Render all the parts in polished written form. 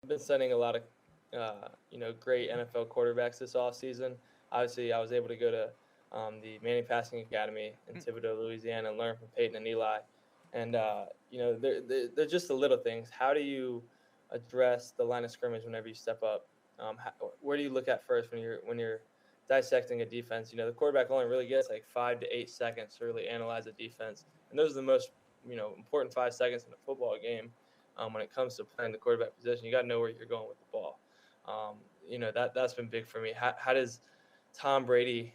been studying a lot of, great NFL quarterbacks this offseason. Obviously, I was able to go to the Manning Passing Academy in Thibodaux, Louisiana, and learn from Peyton and Eli. And they're just the little things. How do you address the line of scrimmage whenever you step up? Where do you look at first when you're dissecting a defense? The quarterback only really gets like 5 to 8 seconds to really analyze a defense, and those are the most important 5 seconds in a football game. When it comes to playing the quarterback position, you got to know where you're going with the ball. That's been big for me. How does Tom Brady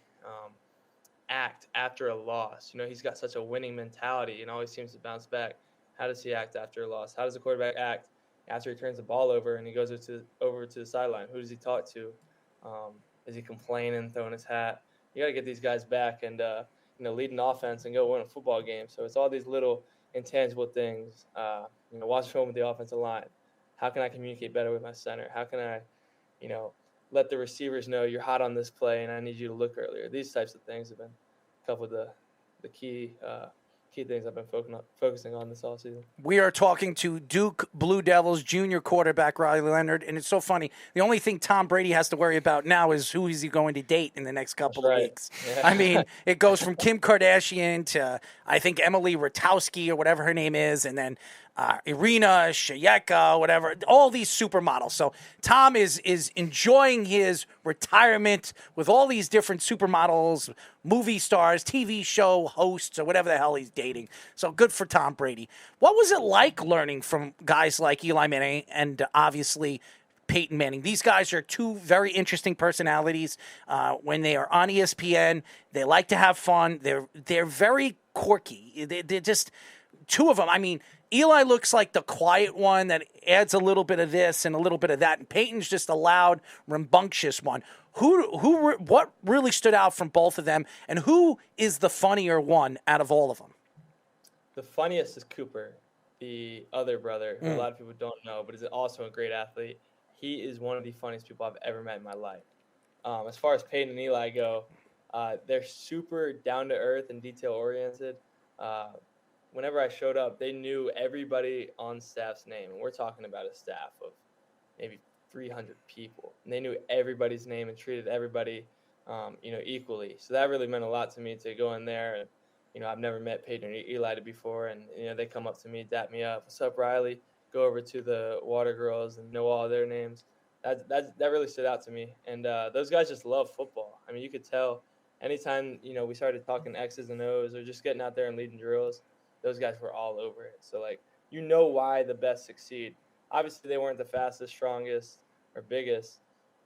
act after a loss? He's got such a winning mentality and always seems to bounce back. How does he act after a loss? How does the quarterback act after he turns the ball over and he goes over to the sideline? Who does he talk to? Is he complaining, throwing his hat? You got to get these guys back and lead an offense and go win a football game. So it's all these little intangible things. Watch film with the offensive line. How can I communicate better with my center? How can I, let the receivers know you're hot on this play and I need you to look earlier? These types of things have been a couple of the key things I've been focusing on this offseason. We are talking to Duke Blue Devils junior quarterback Riley Leonard, and it's so funny. The only thing Tom Brady has to worry about now is who is he going to date in the next couple of weeks. Yeah. I mean, it goes from Kim Kardashian to, I think, Emily Ratajkowski or whatever her name is, and then Irina Shayk, whatever, all these supermodels. So Tom is enjoying his retirement with all these different supermodels, movie stars, TV show hosts, or whatever the hell he's dating. So good for Tom Brady. What was it like learning from guys like Eli Manning and obviously Peyton Manning? These guys are two very interesting personalities. When they are on ESPN, they like to have fun. They're very quirky. They're just two of them. I mean, Eli looks like the quiet one that adds a little bit of this and a little bit of that, and Peyton's just a loud, rambunctious one. What really stood out from both of them, and who is the funnier one out of all of them? The funniest is Cooper, the other brother, who a lot of people don't know, but is also a great athlete. He is one of the funniest people I've ever met in my life. As far as Peyton and Eli go, they're super down-to-earth and detail-oriented. Whenever I showed up, they knew everybody on staff's name. And we're talking about a staff of maybe 300 people. And they knew everybody's name and treated everybody, equally. So that really meant a lot to me to go in there. And, I've never met Peyton or Eli before. And, they come up to me, dap me up. What's up, Riley? Go over to the water girls and know all their names. That really stood out to me. And those guys just love football. I mean, you could tell anytime, we started talking X's and O's or just getting out there and leading drills, those guys were all over it. So, why the best succeed. Obviously, they weren't the fastest, strongest, or biggest.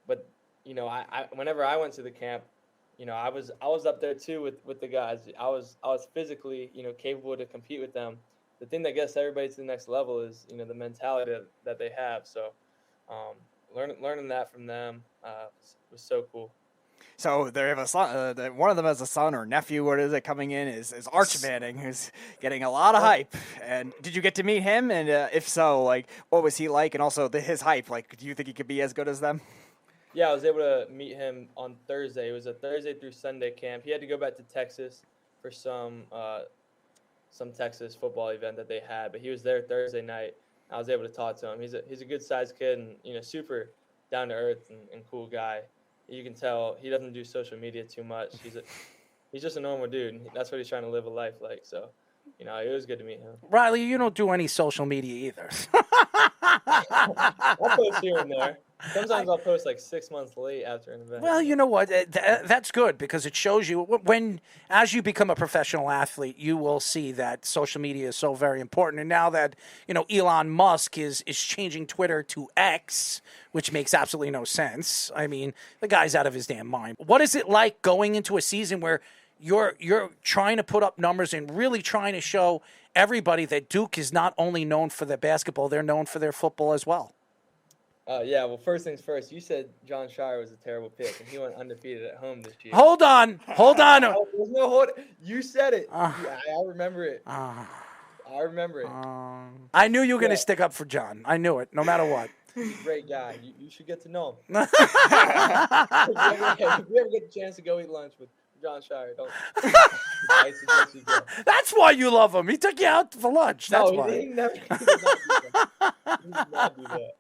But, I whenever I went to the camp, I was up there too with the guys. I was physically, capable to compete with them. The thing that gets everybody to the next level is, the mentality that they have. So, learning that from them was so cool. So they have a son. One of them has a son or nephew. What is it coming in? Is Arch Manning, who's getting a lot of hype. And did you get to meet him? And if so, what was he like? And also his hype. Do you think he could be as good as them? Yeah, I was able to meet him on Thursday. It was a Thursday through Sunday camp. He had to go back to Texas for some Texas football event that they had, but he was there Thursday night. I was able to talk to him. He's a good sized kid and super down to earth and cool guy. You can tell he doesn't do social media too much. He's just a normal dude. That's what he's trying to live a life like. So, it was good to meet him. Riley, you don't do any social media either. I'll post here and there. Sometimes I'll post 6 months late after an event. Well, you know what? That's good because it shows you as you become a professional athlete, you will see that social media is so very important. And now that, Elon Musk is changing Twitter to X, which makes absolutely no sense. I mean, the guy's out of his damn mind. What is it like going into a season where you're trying to put up numbers and really trying to show everybody that Duke is not only known for their basketball, they're known for their football as well? Yeah, well, first things first, you said Jon Scheyer was a terrible pick, and he went undefeated at home this year. Hold on. There's no hold. You said it. I remember it. I remember it. I knew you were going to stick up for Jon. I knew it, no matter what. He's a great guy. You should get to know him. If you ever get the chance to go eat lunch with Jon Scheyer, I suggest you go. That's why you love him. He took you out for lunch. That's why. He did not do that. He did not do that.